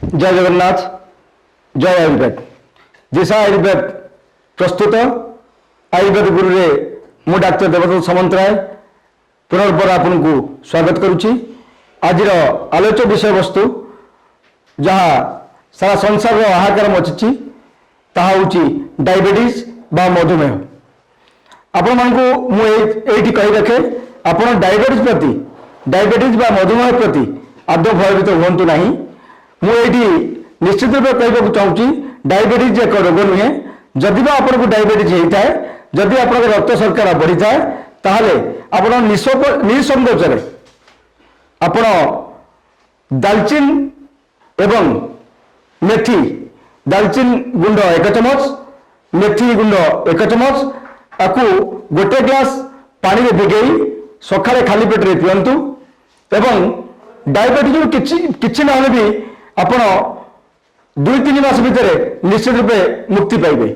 जय जगन्नाथ जय आयुर्वेद दिशा आयुर्वेद प्रस्तुत आयुर्वेद गुरु रे मु डाक्टर देवदत्त सामंतराय पुनर्बार आपन को स्वागत करुच्ची। आज आलोच्य विषय वस्तु जहाँ सारा संसार हाहाकार मची ताहा होची डायबिटीज बा मधुमेह। आपण मानकु मु एठी कहि रखे आपण डायबिटीज बा मधुमेह प्रति आदौ भयभीत हुंतु नाही। मु एठी निश्चित रूप कहबाक चाहूँगी डायबिटीज एक रोग नुहे। जदि बा आपको डायबिटीज होता है, जदि आप रक्त शर्करा बढ़ी थाए ताहले आपण निसंकोचरे आपण दालचीन एवं मेथी दालचीन गुंड 1 चमच मेथी गुंड 1 चमच आपको गोटे ग्लास पानी में भिगई सकाଳେ खाली पेट रे पियंतु एवं डायबिटीज किछि ना भी आपण 2-3 मास भितर निश्चित रूपे मुक्ति पाइबे।